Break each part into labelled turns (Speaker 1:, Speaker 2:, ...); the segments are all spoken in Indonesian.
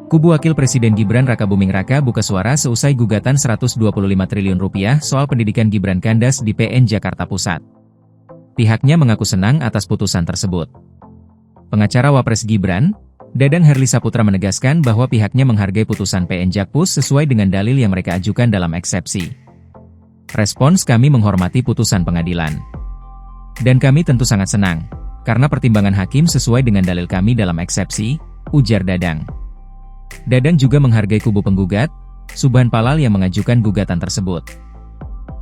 Speaker 1: Kubu Wakil Presiden Gibran Rakabuming Raka buka suara seusai gugatan Rp125 triliun soal pendidikan Gibran kandas di PN Jakarta Pusat. Pihaknya mengaku senang atas putusan tersebut. Pengacara Wapres Gibran, Dadang Herli Saputra menegaskan bahwa pihaknya menghargai putusan PN Jakpus sesuai dengan dalil yang mereka ajukan dalam eksepsi. Respons, kami menghormati putusan pengadilan. Dan kami tentu sangat senang, karena pertimbangan hakim sesuai dengan dalil kami dalam eksepsi, ujar Dadang. Dadang juga menghargai kubu penggugat, Subhan Palal yang mengajukan gugatan tersebut.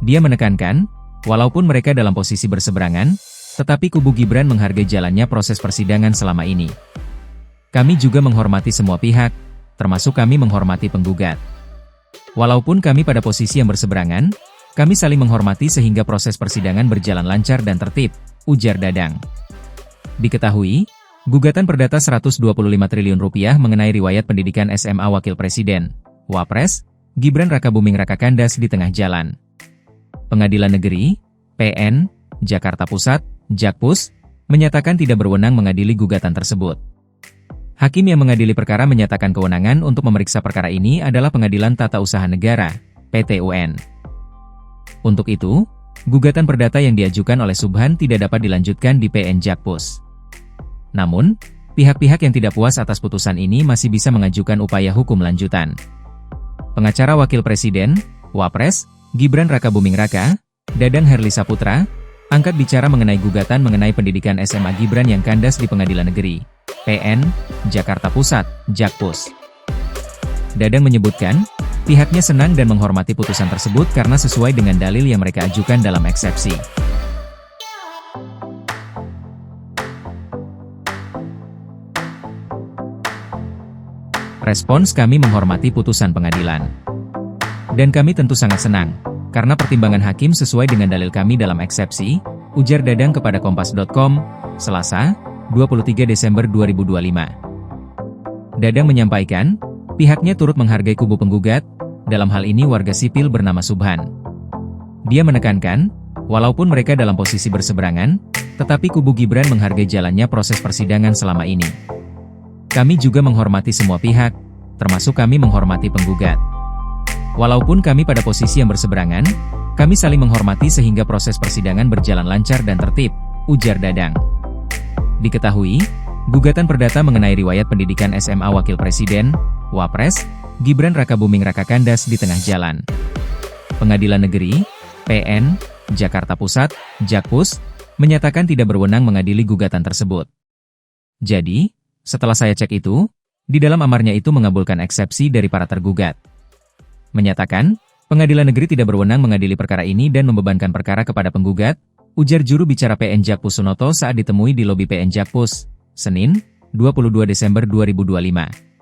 Speaker 1: Dia menekankan, walaupun mereka dalam posisi berseberangan, tetapi kubu Gibran menghargai jalannya proses persidangan selama ini. Kami juga menghormati semua pihak, termasuk kami menghormati penggugat. Walaupun kami pada posisi yang berseberangan, kami saling menghormati sehingga proses persidangan berjalan lancar dan tertib, ujar Dadang. Diketahui, gugatan perdata Rp125 triliun mengenai riwayat pendidikan SMA Wakil Presiden, Wapres, Gibran Rakabuming Raka kandas di tengah jalan. Pengadilan Negeri, PN, Jakarta Pusat, Jakpus, menyatakan tidak berwenang mengadili gugatan tersebut. Hakim yang mengadili perkara menyatakan kewenangan untuk memeriksa perkara ini adalah Pengadilan Tata Usaha Negara, PT-UN. Untuk itu, gugatan perdata yang diajukan oleh Subhan tidak dapat dilanjutkan di PN Jakpus. Namun, pihak-pihak yang tidak puas atas putusan ini masih bisa mengajukan upaya hukum lanjutan. Pengacara Wakil Presiden, Wapres, Gibran Rakabuming Raka, Dadang Herli Saputra, angkat bicara mengenai gugatan mengenai pendidikan SMA Gibran yang kandas di Pengadilan Negeri, PN, Jakarta Pusat, Jakpus. Dadang menyebutkan, pihaknya senang dan menghormati putusan tersebut karena sesuai dengan dalil yang mereka ajukan dalam eksepsi. Respons, kami menghormati putusan pengadilan. Dan kami tentu sangat senang, karena pertimbangan hakim sesuai dengan dalil kami dalam eksepsi, ujar Dadang kepada Kompas.com, Selasa, 23 Desember 2025. Dadang menyampaikan, pihaknya turut menghargai kubu penggugat, dalam hal ini warga sipil bernama Subhan. Dia menekankan, walaupun mereka dalam posisi berseberangan, tetapi kubu Gibran menghargai jalannya proses persidangan selama ini. Kami juga menghormati semua pihak, termasuk kami menghormati penggugat. Walaupun kami pada posisi yang berseberangan, kami saling menghormati sehingga proses persidangan berjalan lancar dan tertib, ujar Dadang. Diketahui, gugatan perdata mengenai riwayat pendidikan SMA Wakil Presiden, Wapres, Gibran Rakabuming Raka kandas di tengah jalan. Pengadilan Negeri, PN, Jakarta Pusat, Jakpus, menyatakan tidak berwenang mengadili gugatan tersebut. Jadi, setelah saya cek itu, di dalam amarnya itu mengabulkan eksepsi dari para tergugat. Menyatakan, Pengadilan Negeri tidak berwenang mengadili perkara ini dan membebankan perkara kepada penggugat, ujar juru bicara PN Jakpus Sunoto saat ditemui di lobi PN Jakpus, Senin, 22 Desember 2025.